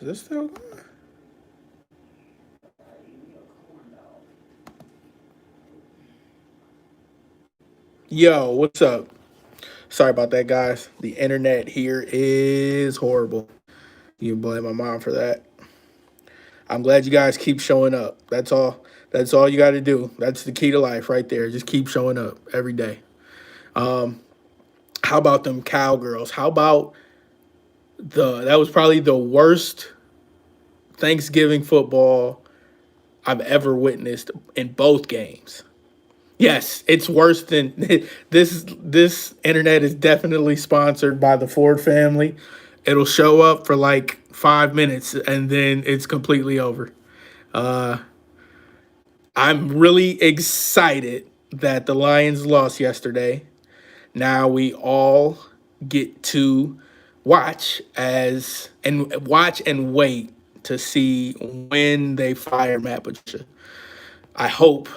Is this still going? Yo, what's up? Sorry about that, guys. The internet here is horrible. You can blame my mom for that. I'm glad you guys keep showing up. That's all. That's all you got to do. That's the key to life, right there. Just keep showing up every day. Um, how about them cowgirls? How about the? That was probably the worst Thanksgiving football I've ever witnessed in both games. Yes, it's worse than this. This internet is definitely sponsored by the Ford family. It'll show up for like 5 minutes and then it's completely over. Uh, I'm really excited that the Lions lost yesterday. Now we all get to watch and wait to see when they fire Matt Patricia. I hope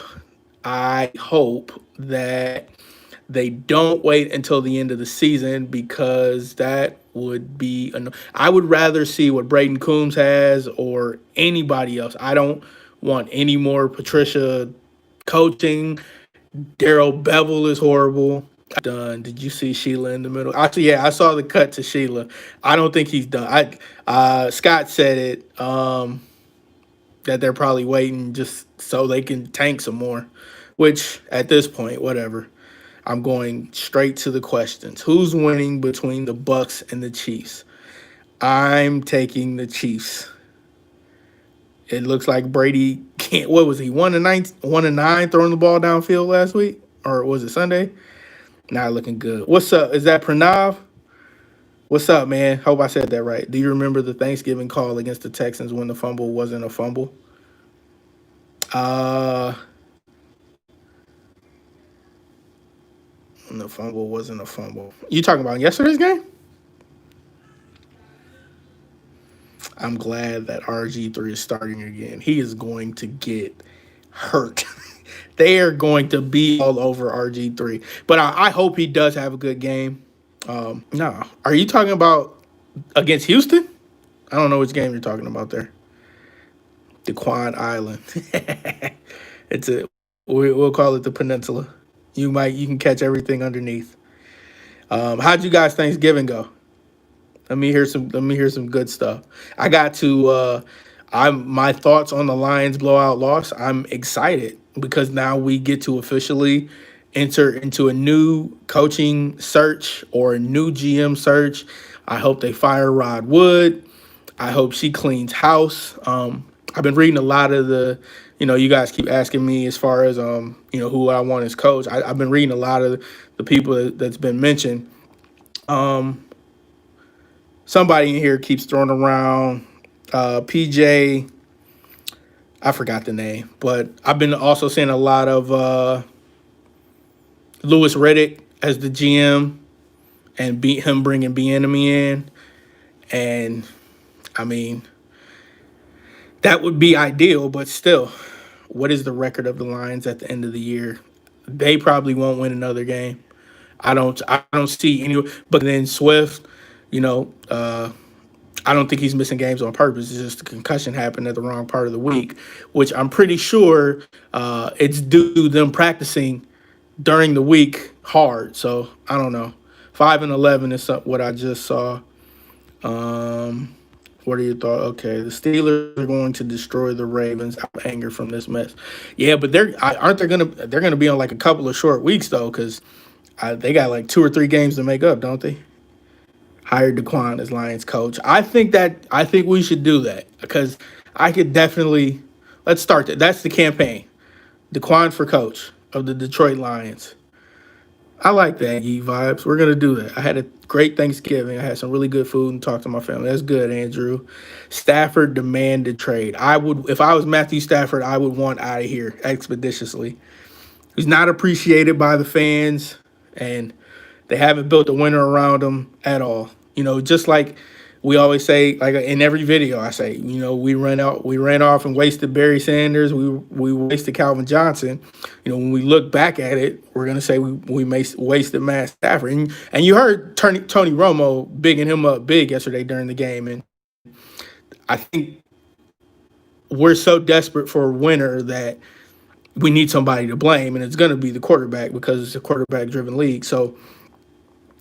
I hope that they don't wait until the end of the season because that would be. I would rather see what Braden Coombs has or anybody else. I don't want any more Patricia coaching. Daryl Bevel is horrible. Done. Did you see Sheila in the middle? Actually, yeah, I saw the cut to Sheila. I don't think he's done. Scott said it. That they're probably waiting just so they can tank some more, which at this point, whatever. I'm going straight to the questions. Who's winning between the Bucks and the Chiefs? I'm taking the Chiefs. It looks like Brady can't. What was he? 1-9, 1-9, throwing the ball downfield last week, or was it Sunday? Not looking good. What's up? Is that Pranav? What's up, man? Hope I said that right. Do you remember the Thanksgiving call against the Texans when the fumble wasn't a fumble? Uh, the fumble wasn't a fumble. You talking about yesterday's game? I'm glad that RG3 is starting again. He is going to get hurt. They are going to be all over RG3. But I hope he does have a good game. No. Are you talking about against Houston? I don't know which game you're talking about there. DeQuan Island. It's a we'll call it the peninsula. You can catch everything underneath. How'd you guys Thanksgiving go? Let me hear some good stuff. I got to I'm my thoughts on the Lions blowout loss. I'm excited because now we get to officially enter into a new coaching search or a new GM search. I hope they fire Rod Wood. I hope she cleans house. I've been reading a lot of you guys keep asking me as far as who I want as coach. I've been reading a lot of the people that's been mentioned. Um, Somebody in here keeps throwing around PJ. I forgot the name, but I've been also seeing a lot of Lewis Reddick as the GM and beat him bringing Bieniemy in, and I mean that would be ideal, but still, what is the record of the Lions at the end of the year? They probably won't win another game. I don't see any. But then Swift, you know, I don't think he's missing games on purpose. It's just the concussion happened at the wrong part of the week, which I'm pretty sure it's due to them practicing during the week hard. So I don't know. 5-11 is what I just saw. Um, what are your thoughts? Okay, the Steelers are going to destroy the Ravens out of anger from this mess. Yeah, but aren't they gonna they're gonna be on like a couple of short weeks though, because they got like 2 or 3 games to make up, don't they? Hired DeQuan as Lions coach. I think we should do that because I could definitely let's start that. That's the campaign. DeQuan for coach of the Detroit Lions. I like that, ye vibes. We're gonna do that. I had a great Thanksgiving. I had some really good food and talked to my family. That's good, Andrew. Stafford demanded trade. I would, if I was Matthew Stafford, I would want out of here expeditiously. He's not appreciated by the fans, and they haven't built a winner around him at all. Just like we always say, like in every video, I say, we ran off and wasted Barry Sanders, we wasted Calvin Johnson. When we look back at it, we're gonna say we wasted Matt Stafford. And you heard Tony Romo bigging him up big yesterday during the game, and I think we're so desperate for a winner that we need somebody to blame, and it's going to be the quarterback because it's a quarterback-driven league. So,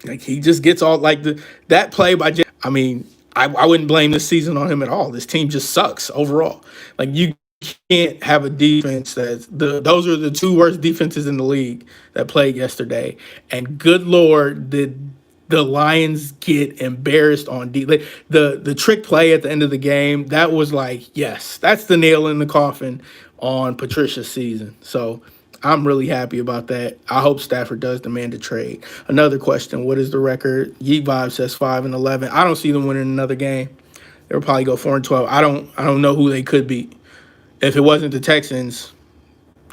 like, he just gets all like that play by. I mean, I wouldn't blame this season on him at all. This team just sucks overall. Like, you can't have a defense that's those are the two worst defenses in the league that played yesterday. And good lord, did the Lions get embarrassed on D. Like, the trick play at the end of the game, that was like, yes, that's the nail in the coffin on Patricia's season. So I'm really happy about that. I hope Stafford does demand a trade. Another question: what is the record? Yeet Vibe says 5-11. I don't see them winning another game. They'll probably go 4-12. I don't know who they could beat. If it wasn't the Texans,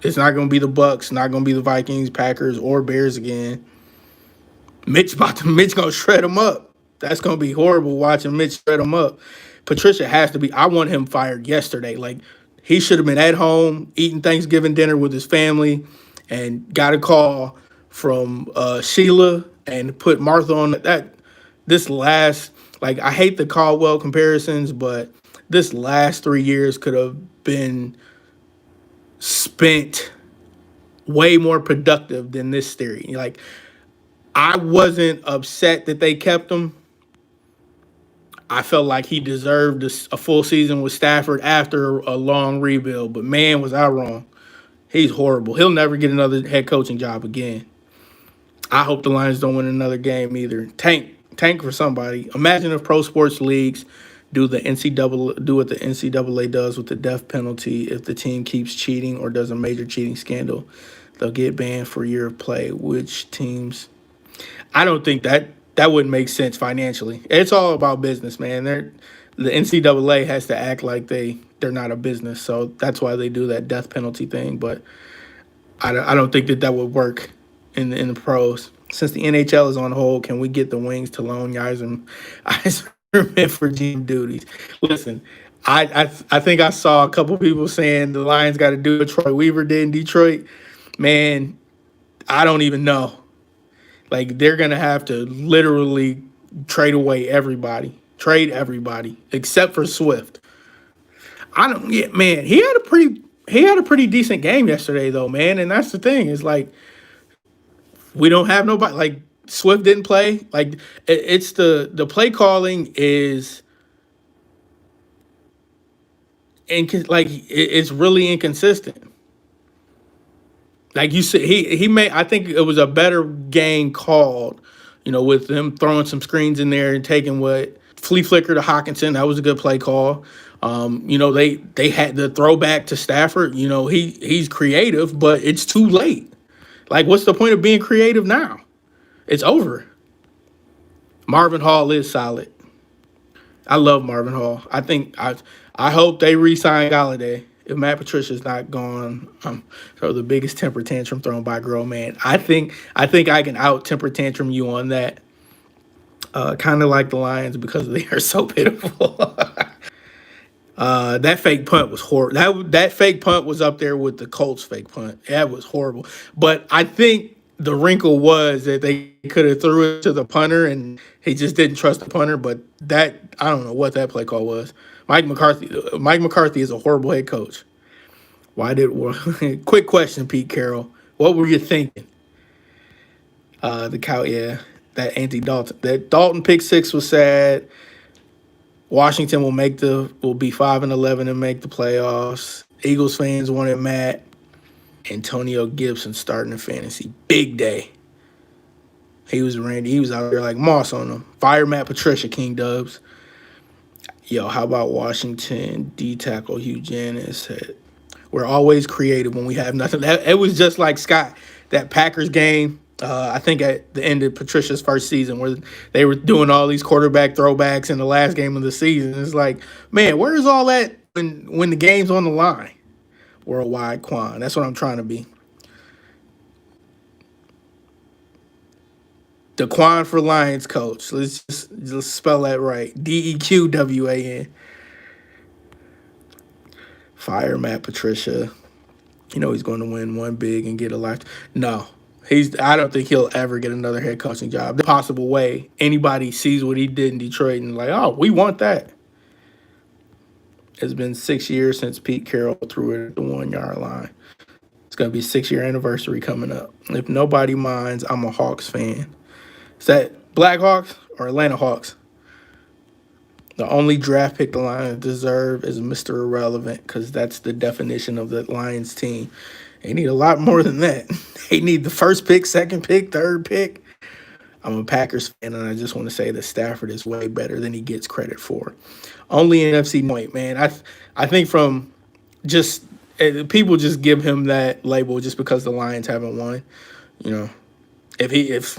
it's not going to be the Bucks, not going to be the Vikings, Packers, or Bears again. Mitch gonna shred him up. That's gonna be horrible watching Mitch shred him up. Patricia has to be. I want him fired yesterday. Like, he should have been at home eating Thanksgiving dinner with his family, and got a call from Sheila and put Martha on that. This last, like, I hate the Caldwell comparisons, but this last 3 years could have been spent way more productive than this theory. Like, I wasn't upset that they kept him. I felt like he deserved a full season with Stafford after a long rebuild. But man, was I wrong. He's horrible. He'll never get another head coaching job again. I hope the Lions don't win another game either. Tank for somebody. Imagine if pro sports leagues do what the NCAA does with the death penalty. If the team keeps cheating or does a major cheating scandal, they'll get banned for a year of play. Which teams? I don't think that wouldn't make sense financially. It's all about business, man. The NCAA has to act like they're not a business, so that's why they do that death penalty thing. But I don't think that would work in the pros. Since the NHL is on hold, can we get the Wings to loan Yzerman for GM duties? Listen, I think I saw a couple people saying the Lions got to do what Troy Weaver did in Detroit. Man, I don't even know. Like, they're going to have to literally trade everybody except for Swift. Man, he had a pretty decent game yesterday though, man. And that's the thing is, like, we don't have nobody. Like, Swift didn't play. Like, it's the play calling is it's really inconsistent. Like you said, he made. I think it was a better game called, with them throwing some screens in there and taking what flea flicker to Hawkinson. That was a good play call. They had the throwback to Stafford. He's creative, but it's too late. Like, what's the point of being creative now? It's over. Marvin Hall is solid. I love Marvin Hall. I hope they re-sign Galladay. If Matt Patricia's not gone, so the biggest temper tantrum thrown by a grown man. I think I can out temper tantrum you on that. Kind of like the Lions because they are so pitiful. That fake punt was horrible. That fake punt was up there with the Colts fake punt. That was horrible. But I think the wrinkle was that they could have threw it to the punter and he just didn't trust the punter. But I don't know what that play call was. Mike McCarthy is a horrible head coach. Quick question, Pete Carroll. What were you thinking? That Dalton pick six was sad. Washington will be 5-11 and make the playoffs. Eagles fans wanted Matt. Antonio Gibson starting the fantasy. Big day. He was out there like moss on them. Fire Matt Patricia, King Dubs. Yo, how about Washington D tackle Hugh Janis said, we're always creative when we have nothing. It was just like Scott, that Packers game. I think at the end of Patricia's first season where they were doing all these quarterback throwbacks in the last game of the season. It's like, man, where's all that when the game's on the line? Worldwide Quan. That's what I'm trying to be. The Quan for Lions coach. Let's spell that right. DEQWAN. Fire Matt Patricia. He's going to win one big and get a life. No. I don't think he'll ever get another head coaching job. The possible way anybody sees what he did in Detroit and like, oh, we want that. It's been 6 years since Pete Carroll threw it at the 1 yard line. It's going to be 6 year anniversary coming up. If nobody minds, I'm a Hawks fan. Is that Blackhawks or Atlanta Hawks? The only draft pick the Lions deserve is Mr. Irrelevant because that's the definition of the Lions team. They need a lot more than that. They need the first pick, second pick, third pick. I'm a Packers fan, and I just want to say that Stafford is way better than he gets credit for. Only NFC point, man. I think from just people just give him that label just because the Lions haven't won. You know, if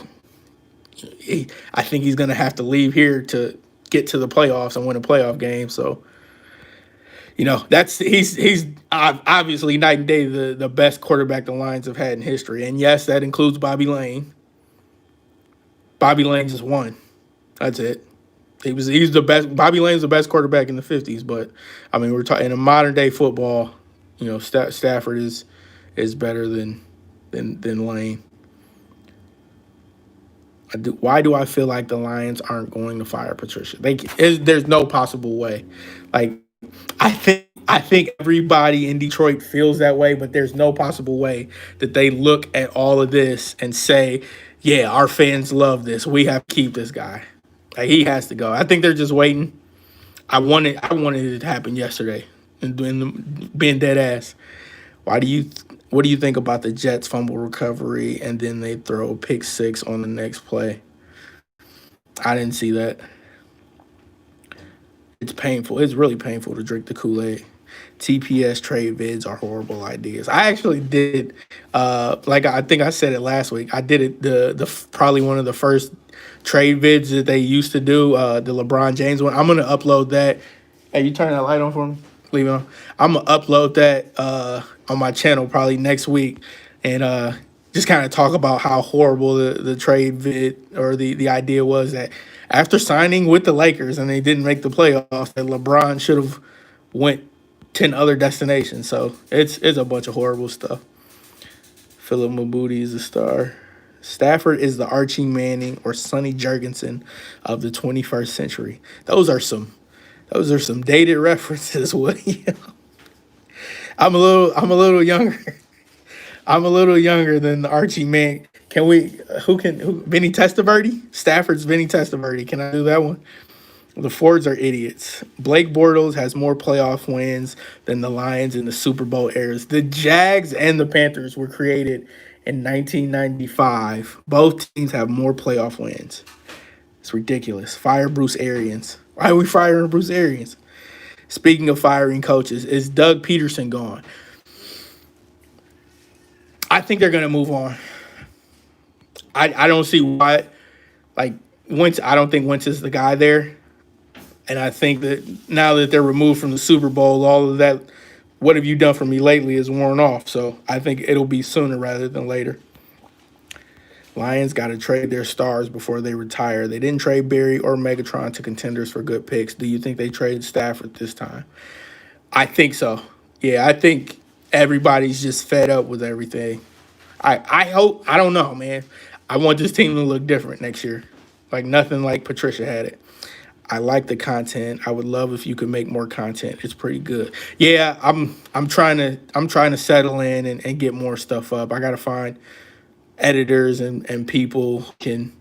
I think he's gonna have to leave here to get to the playoffs and win a playoff game. So, that's he's obviously night and day the best quarterback the Lions have had in history, and yes, that includes Bobby Lane. Bobby Lane just won. That's it. He's the best. Bobby Lane's the best quarterback in the '50s, but I mean we're talking in a modern day football. Stafford is better than Lane. Why do I feel like the Lions aren't going to fire Patricia? There's no possible way. Like I think everybody in Detroit feels that way, but there's no possible way that they look at all of this and say, "Yeah, our fans love this. We have to keep this guy. Like, he has to go." I think they're just waiting. I wanted it to happen yesterday, and being dead ass. What do you think about the Jets fumble recovery and then they throw a pick six on the next play? I didn't see that. It's painful. It's really painful to drink the Kool-Aid. TPS trade vids are horrible ideas. I actually did, like I think I said it last week. I did it the probably one of the first trade vids that they used to do, the LeBron James one. I'm gonna upload that. Hey, you turn that light on for me? Leave it on. I'm gonna upload that on my channel probably next week, and just kind of talk about how horrible the trade vid or the idea was that after signing with the Lakers and they didn't make the playoffs, that LeBron should have went 10 other destinations. So it's a bunch of horrible stuff. Philip Mabuti is a star. Stafford is the Archie Manning or Sonny Jurgensen of the 21st century. Those are some dated references, William. I'm a little younger. I'm a little younger than the Archie Manning. Vinny Testaverde? Stafford's Vinny Testaverde. Can I do that one? The Fords are idiots. Blake Bortles has more playoff wins than the Lions in the Super Bowl eras. The Jags and the Panthers were created in 1995. Both teams have more playoff wins. It's ridiculous. Fire Bruce Arians. Why are we firing Bruce Arians? Speaking of firing coaches, is Doug Peterson gone? I think they're going to move on. I don't see why. Like, Wentz, I don't think Wentz is the guy there. And I think that now that they're removed from the Super Bowl, all of that, what have you done for me lately, is worn off. So I think it'll be sooner rather than later. Lions got to trade their stars before they retire. They didn't trade Barry or Megatron to contenders for good picks. Do you think they traded Stafford this time? I think so. Yeah, I think everybody's just fed up with everything. I hope, I don't know, man. I want this team to look different next year. Like nothing like Patricia had it. I like the content. I would love if you could make more content. It's pretty good. Yeah, I'm trying to settle in and get more stuff up. I gotta find editors and people who can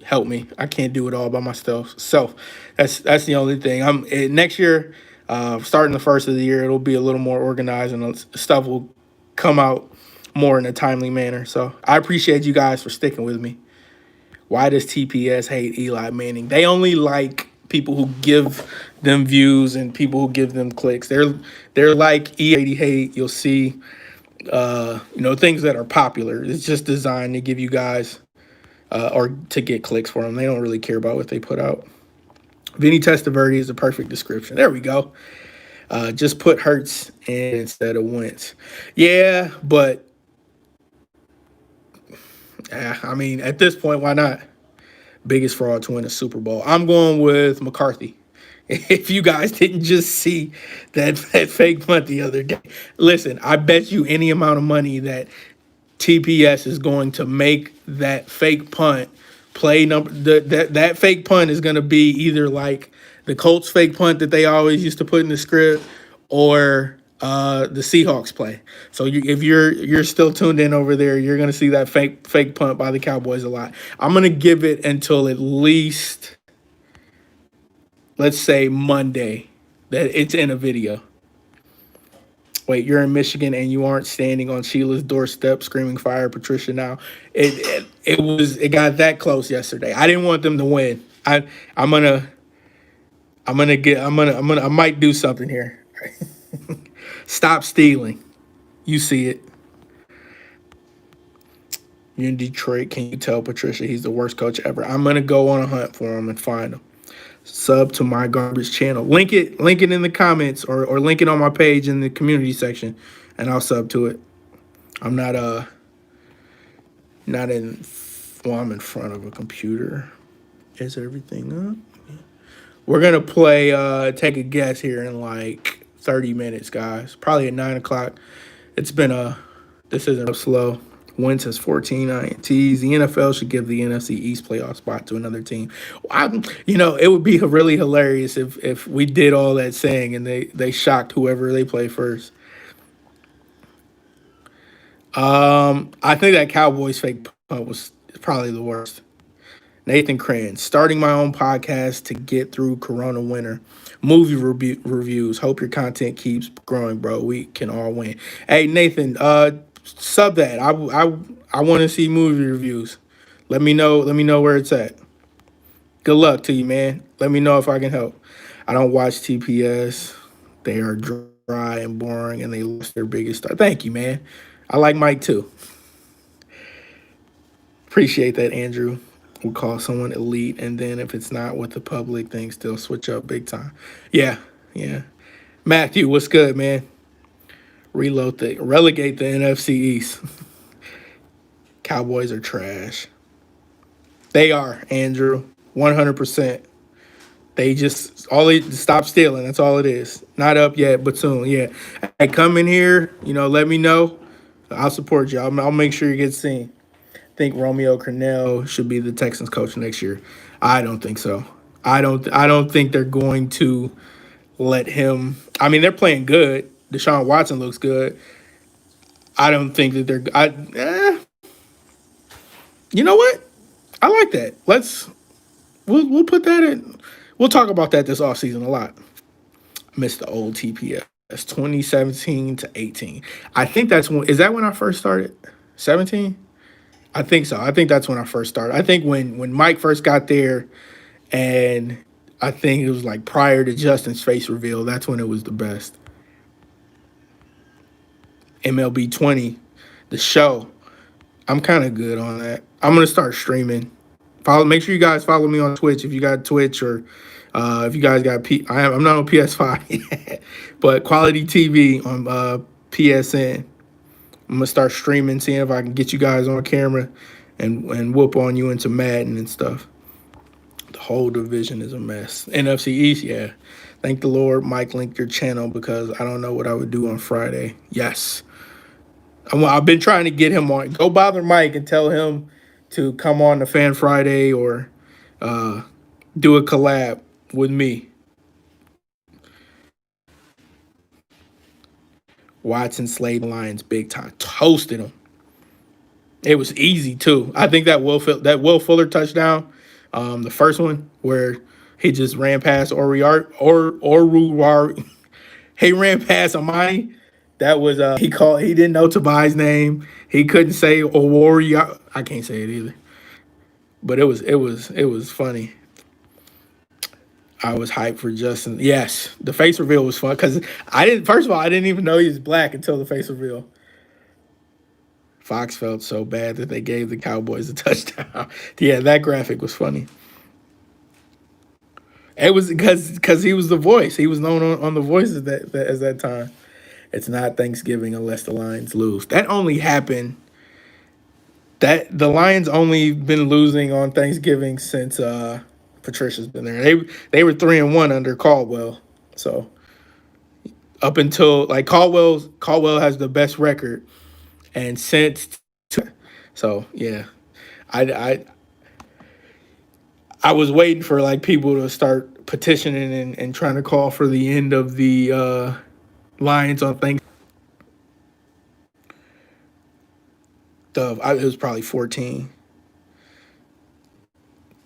help me. I can't do it all by myself. So that's the only thing. Next year, starting the first of the year, it'll be a little more organized and stuff will come out more in a timely manner. So I appreciate you guys for sticking with me. Why does TPS hate Eli Manning? They only like people who give them views and people who give them clicks. They're like E80 hate. You'll see, things that are popular. It's just designed to give you guys or to get clicks for them. They don't really care about what they put out. Vinny Testaverde is a perfect description. There we go. Just put Hurts in instead of Wentz. Yeah, but I mean, at this point, why not? Biggest fraud to win a Super Bowl. I'm going with McCarthy. If you guys didn't just see that fake punt the other day, listen, I bet you any amount of money that TPS is going to make that fake punt play number. That fake punt is going to be either like the Colts fake punt that they always used to put in the script, or the Seahawks play. So if you're still tuned in over there, you're gonna see that fake punt by the Cowboys a lot. I'm gonna give it until at least, let's say, Monday, that it's in a video. Wait, you're in Michigan and you aren't standing on Sheila's doorstep screaming "Fire Patricia now." It got that close yesterday. I didn't want them to win. I'm gonna I might do something here. Stop stealing. You see it. You're in Detroit. Can you tell Patricia he's the worst coach ever? I'm gonna go on a hunt for him and find him. Sub to my garbage channel. Link it in the comments, or link it on my page in the community section, and I'll sub to it. I'm not in. Well, I'm in front of a computer. Is everything up? We're gonna play. Take a guess here in like 30 minutes, guys. Probably at 9 o'clock. It's been a. This isn't slow. Wentz has 14 INTs. The NFL should give the NFC East playoff spot to another team. It would be really hilarious if we did all that saying and they shocked whoever they play first. I think that Cowboys fake punt was probably the worst. Nathan Crane, starting my own podcast to get through Corona winter. Movie reviews. Hope your content keeps growing, bro. We can all win. Hey, Nathan, sub that. I want to see movie reviews. Let me know. Let me know where it's at. Good luck to you, man. Let me know if I can help. I don't watch TPS. They are dry and boring, and they lost their biggest star. Thank you, man. I like Mike too. Appreciate that, Andrew. We'll call someone elite, and then if it's not what the public thinks, they'll switch up big time. Yeah. Matthew, what's good, man? Relegate the NFC East. Cowboys are trash. They are, Andrew. 100%. They stop stealing. That's all it is. Not up yet, but soon. Yeah. Hey, come in here. Let me know. I'll support you. I'll make sure you get seen. I think Romeo Crennel should be the Texans coach next year. I don't think so. I don't think they're going to let him. I mean, they're playing good. Deshaun Watson looks good. I don't think that they're. You know what? I like that. We'll put that in. We'll talk about that this offseason a lot. I miss the old TPS. 2017 to 18. I think is that when I first started? 17? I think so. I think that's when I first started. I think when Mike first got there, and I think it was like prior to Justin's face reveal, that's when it was the best. MLB 20, the show. I'm kind of good on that. I'm gonna start streaming. Make sure you guys follow me on Twitch if you got Twitch, or if you guys got I'm not on PS5 yet, but Qwality TV on PSN. I'm gonna start streaming, seeing if I can get you guys on camera and whoop on you into Madden and stuff. The whole division is a mess. NFC East, yeah. Thank the Lord Mike linked your channel, because I don't know what I would do on Friday. Yes. I've been trying to get him on. Go bother Mike and tell him to come on the Fan Friday, or do a collab with me. Watson slayed Lions big time. Toasted them. It was easy too. I think that Will Fuller touchdown, the first one where he just ran past Oruwari. He ran past Amani. That was he didn't know Tabai's name. He couldn't say Owori. I can't say it either. But it was funny. I was hyped for Justin. Yes, the face reveal was fun, because I didn't even know he was black until the face reveal. Fox felt so bad that they gave the Cowboys a touchdown. Yeah, that graphic was funny. It was because he was the voice. He was known on the voice at that time. It's not Thanksgiving unless the Lions lose. That only happened. That the Lions only been losing on Thanksgiving since Patricia's been there. They were 3-1 under Caldwell. So up until like Caldwell has the best record, and since so yeah, I I was waiting for like people to start petitioning and trying to call for the end of the Lions on Thanksgiving. It was probably 14.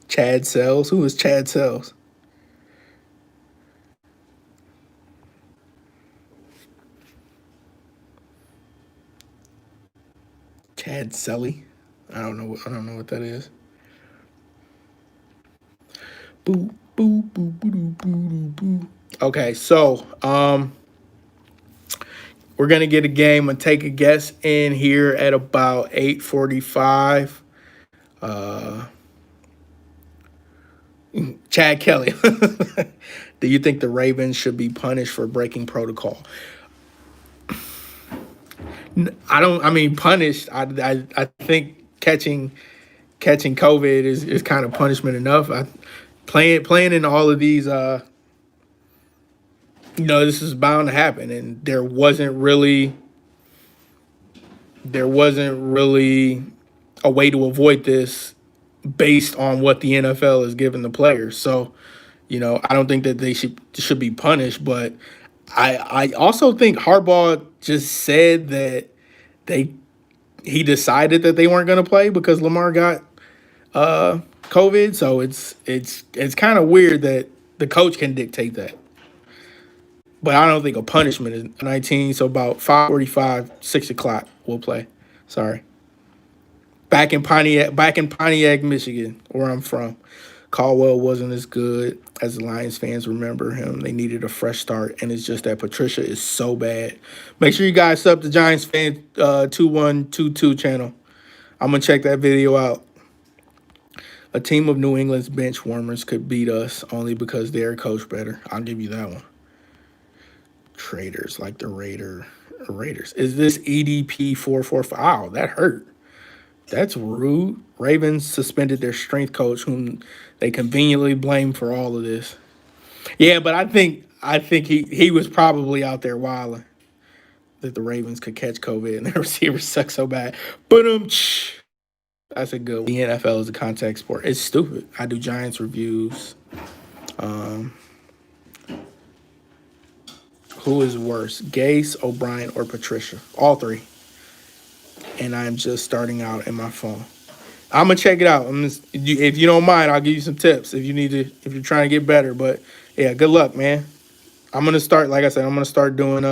Chad Sells. Who was Chad Sells? Chad Selly. I don't know. I don't know what that is. Boo boo boo boo boo boo. Okay, so we're gonna get a game and take a guess in here at about 8:45. Uh, Chad Kelly. Do you think the Ravens should be punished for breaking protocol? I don't. I mean, punished. I think catching COVID is kind of punishment enough. Playing in all of these. This is bound to happen, and there wasn't really a way to avoid this based on what the NFL is giving the players. So, I don't think that they should be punished, but I also think Harbaugh just said that they he decided that they weren't going to play because Lamar got COVID. So it's kind of weird that the coach can dictate that. But I don't think a punishment is 19. So about 5:45, 6 o'clock, we'll play. Sorry. Back in Pontiac, Michigan, where I'm from. Caldwell wasn't as good as the Lions fans remember him. They needed a fresh start, and it's just that Patricia is so bad. Make sure you guys sub the Giants fan 2122 channel. I'm gonna check that video out. A team of New England's bench warmers could beat us only because they're coached better. I'll give you that one. Traitors like the Raiders. Is this EDP 445? Wow, that hurt. That's rude. Ravens suspended their strength coach, whom they conveniently blame for all of this. Yeah, but I think he was probably out there wilding that the Ravens could catch COVID and their receivers suck so bad. But that's a good one. The NFL is a contact sport. It's stupid. I do Giants reviews. Um, who is worse, Gase, O'Brien, or Patricia? All three. And I'm just starting out in my phone. I'm gonna check it out. If you don't mind, I'll give you some tips if you're trying to get better. But yeah, good luck, man. I'm gonna start, like I said, I'm gonna start doing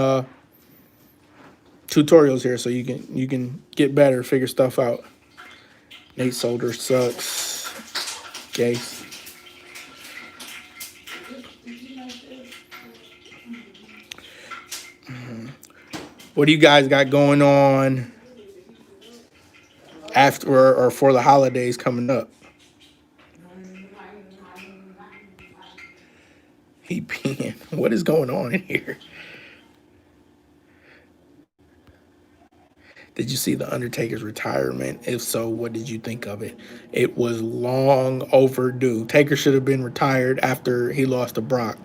tutorials here so you can get better, figure stuff out. Nate Solder sucks. Gase. What do you guys got going on after or for the holidays coming up? He peeing. What is going on in here? Did you see the Undertaker's retirement? If so, what did you think of it? It was long overdue. Taker should have been retired after he lost to Brock.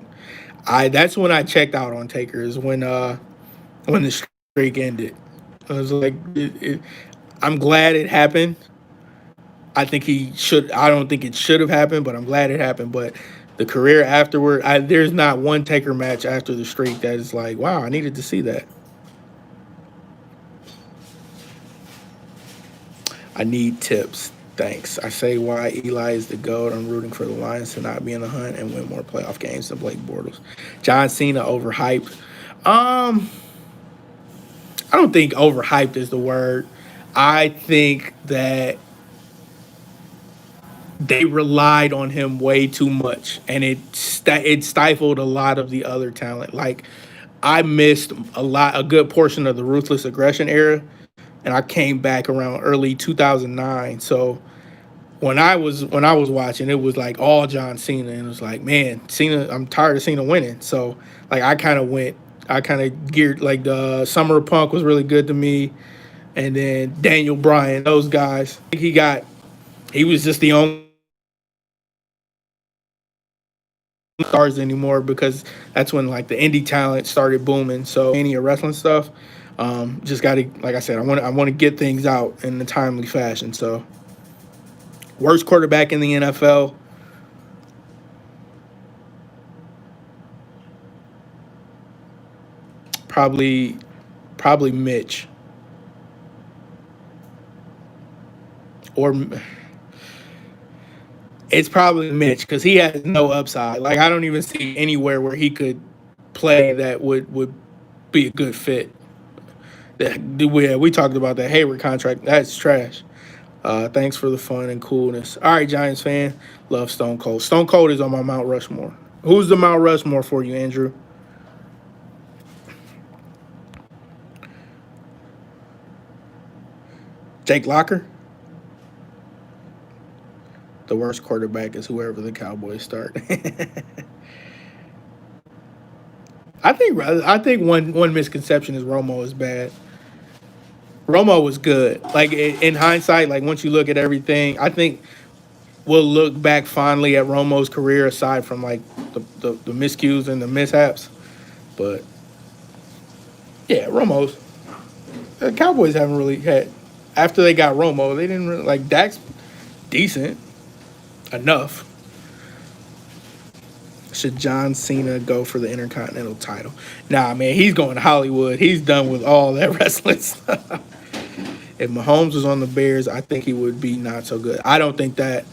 That's when I checked out on Taker, is when the streak ended. I was like, I'm glad it happened. I don't think it should have happened, but I'm glad it happened. But the career afterward, there's not one Taker match after the streak that is like, wow, I needed to see that. I need tips. Thanks. I say why Eli is the GOAT. I'm rooting for the Lions to not be in the hunt and win more playoff games than Blake Bortles. John Cena overhyped. I don't think overhyped is the word. I think that they relied on him way too much, and it stifled a lot of the other talent. Like, I missed a good portion of the ruthless aggression era, and I came back around early 2009. So when I was watching, it was like all John Cena, and it was like, man, Cena. I'm tired of Cena winning. So like I kind of geared, like, the Summer of Punk was really good to me, and then Daniel Bryan, those guys. I think he was just the only stars anymore, because that's when like the indie talent started booming. So any wrestling stuff, just got to, like I said, I want to get things out in a timely fashion. So worst quarterback in the NFL, Probably, probably Mitch or it's probably Mitch because he has no upside. Like I don't even see anywhere where he could play that would be a good fit. We talked about that Hayward contract. That's trash. Thanks for the fun and coolness. All right, Giants fan, love Stone Cold. Stone Cold is on my Mount Rushmore. Who's the Mount Rushmore for you, Andrew? Jake Locker. The worst quarterback is whoever the Cowboys start. I think one misconception is Romo is bad. Romo was good. Like in hindsight, like once you look at everything, I think we'll look back fondly at Romo's career aside from like the miscues and the mishaps. But yeah, Romo's the Cowboys haven't really had after they got Romo, they didn't really like Dak's decent enough. Should John Cena go for the Intercontinental title? Nah, man, he's going to Hollywood. He's done with all that wrestling stuff. If Mahomes was on the Bears, I think he would be not so good. I don't think that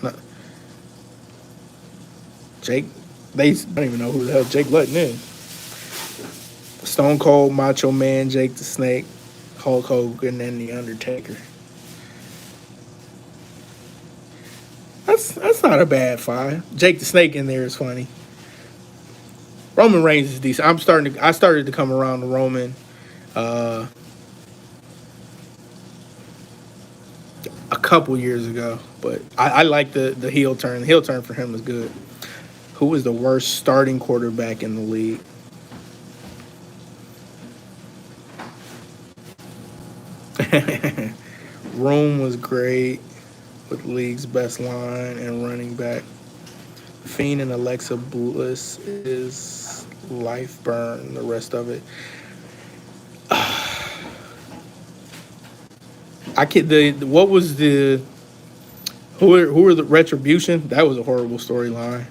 Jake. They don't even know who the hell Jake Lutton is. Stone Cold, Macho Man, Jake the Snake, Hulk Hogan, and the Undertaker. That's not a bad five. Jake the Snake in there is funny. Roman Reigns is decent. I started to come around to Roman uh, a couple years ago, but I like the heel turn. The heel turn for him is good. Who was the worst starting quarterback in the league? Rome was great with league's best line and running back. Fiend and Alexa Bliss is life burn. The rest of it, I could. What was the who are the Retribution? That was a horrible storyline.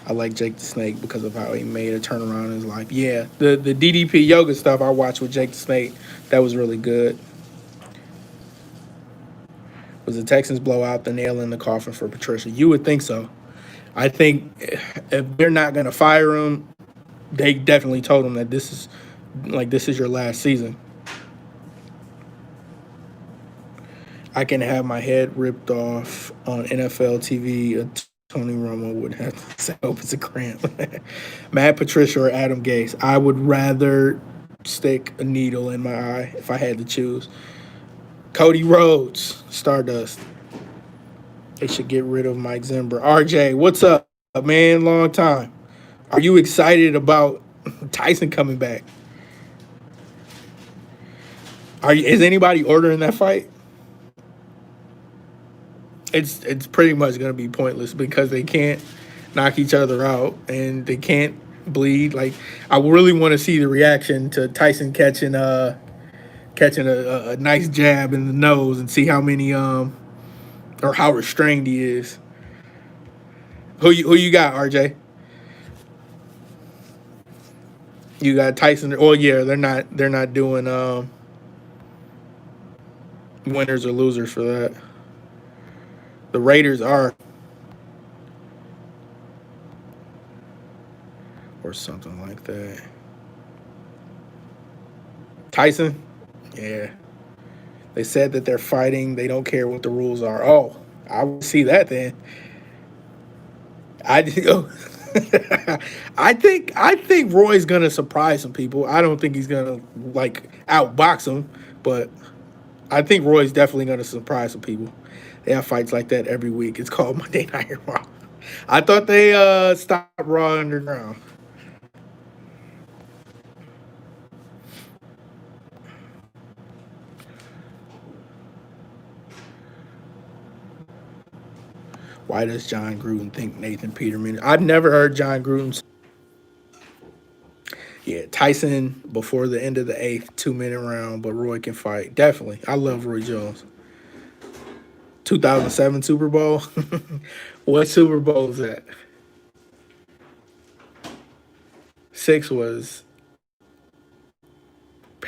I like Jake the Snake because of how he made a turnaround in his life. Yeah, the DDP yoga stuff I watched with Jake the Snake, that was really good. Was the Texans blow out the nail in the coffin for Patricia? You would think so. I think if they're not going to fire him, they definitely told him that this is your last season. I can have my head ripped off on NFL TV. Tony Romo would have to say, "Hope it's a cramp." Matt Patricia or Adam Gase. I would rather stick a needle in my eye if I had to choose. Cody Rhodes, Stardust. They should get rid of Mike Zimber. RJ, what's up, man? Long time. Are you excited about Tyson coming back? Is anybody ordering that fight? It's pretty much gonna be pointless because they can't knock each other out and they can't bleed. Like I really want to see the reaction to Tyson catching a nice jab in the nose and see how many or how restrained he is. Who you got, RJ? You got Tyson. Oh yeah, they're not doing winners or losers for that. The Raiders are or something like that. Tyson, yeah. They said that they're fighting. They don't care what the rules are. Oh, I will see that then. I I think Roy's gonna surprise some people. I don't think he's gonna like outbox them, but I think Roy's definitely gonna surprise some people. They have fights like that every week. It's called Monday Night Raw. I thought they stopped Raw Underground. Why does John Gruden think Nathan Peterman? I've never heard John Gruden. Yeah, Tyson before the end of the eighth 2 minute round, but Roy can fight. Definitely. I love Roy Jones. 2007 Super Bowl. What Super Bowl was that? Six was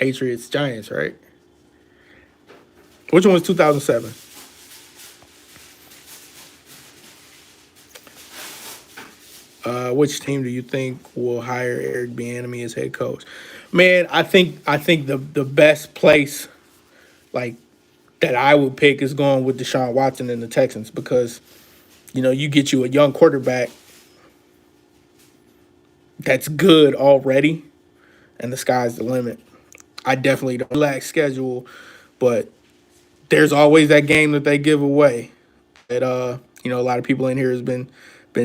Patriots, Giants, right? Which one was 2007? Which team do you think will hire Eric Bieniemy as head coach? Man, I think the best place like that I would pick is going with Deshaun Watson and the Texans because you get you a young quarterback that's good already, and the sky's the limit. I definitely don't relax schedule, but there's always that game that they give away. That a lot of people in here has been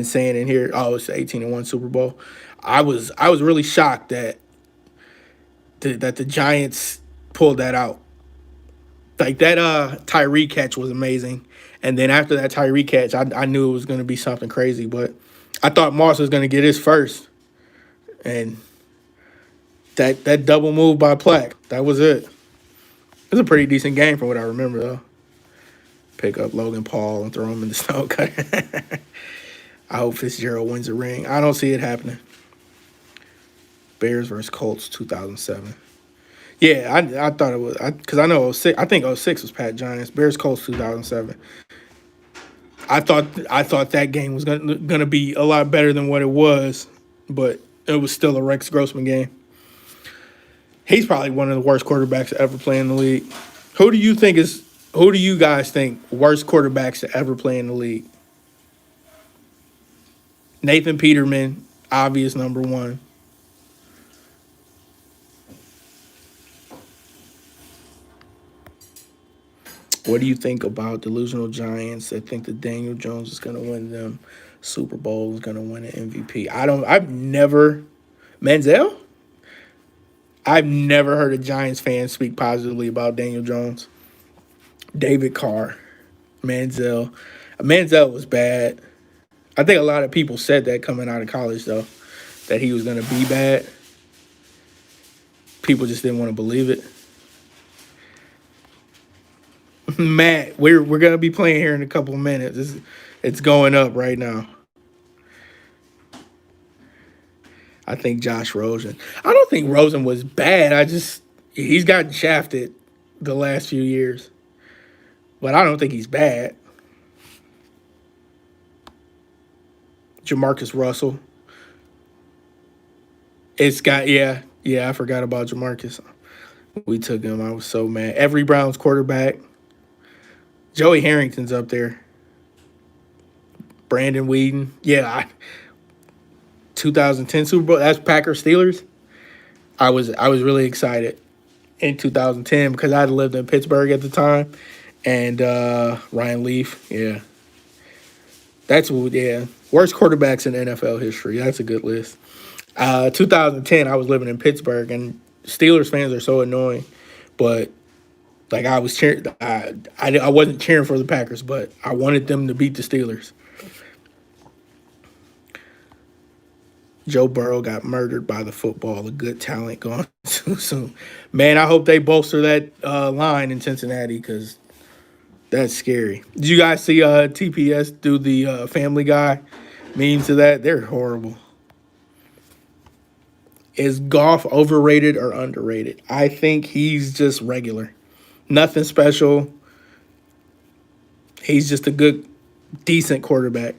saying in here, oh, it's the 18-1 Super Bowl. I was really shocked that the Giants pulled that out. Like that Tyree catch was amazing. And then after that Tyree catch, I knew it was gonna be something crazy, but I thought Moss was gonna get his first. And that double move by Plack, that was it. It was a pretty decent game from what I remember though. Pick up Logan Paul and throw him in the snow cutter. I hope Fitzgerald wins a ring. I don't see it happening. Bears versus Colts 2007. Yeah, I thought it was because I know '06. I think '06 was Pat Giants. Bears Colts 2007. I thought that game was gonna be a lot better than what it was, but it was still a Rex Grossman game. He's probably one of the worst quarterbacks to ever play in the league. Who do you think is? Who do you guys think worst quarterbacks to ever play in the league? Nathan Peterman, obvious number one. What do you think about delusional Giants that think that Daniel Jones is going to win them Super Bowl, is going to win an MVP? I've never, Manziel? I've never heard a Giants fan speak positively about Daniel Jones. David Carr, Manziel. Manziel was bad. I think a lot of people said that coming out of college, though, that he was going to be bad. People just didn't want to believe it. Matt, we're gonna be playing here in a couple of minutes. It's going up right now. I think Josh Rosen. I don't think Rosen was bad. He's gotten shafted the last few years, but I don't think he's bad. Jamarcus Russell. It's got yeah. I forgot about Jamarcus. We took him. I was so mad. Every Browns quarterback. Joey Harrington's up there. Brandon Whedon. Yeah, 2010 Super Bowl. That's Packers Steelers. I was really excited in 2010 because I had lived in Pittsburgh at the time, and Ryan Leaf. Yeah, worst quarterbacks in NFL history. That's a good list. 2010, I was living in Pittsburgh, and Steelers fans are so annoying, but like I was cheering. I wasn't cheering for the Packers, but I wanted them to beat the Steelers. Joe Burrow got murdered by the football. A good talent gone too soon. Man, I hope they bolster that line in Cincinnati because that's scary. Did you guys see TPS do the Family Guy memes of that? They're horrible. Is Goff overrated or underrated? I think he's just regular. Nothing special. He's just a good, decent quarterback.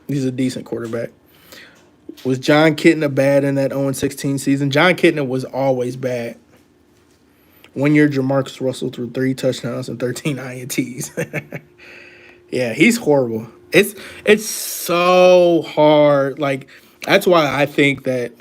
He's a decent quarterback. Was John Kitna bad in that 0-16 season? John Kitna was always bad. 1 year, Jamarcus Russell threw 3 touchdowns and 13 INTs. Yeah, he's horrible. It's so hard. Like, that's why I think that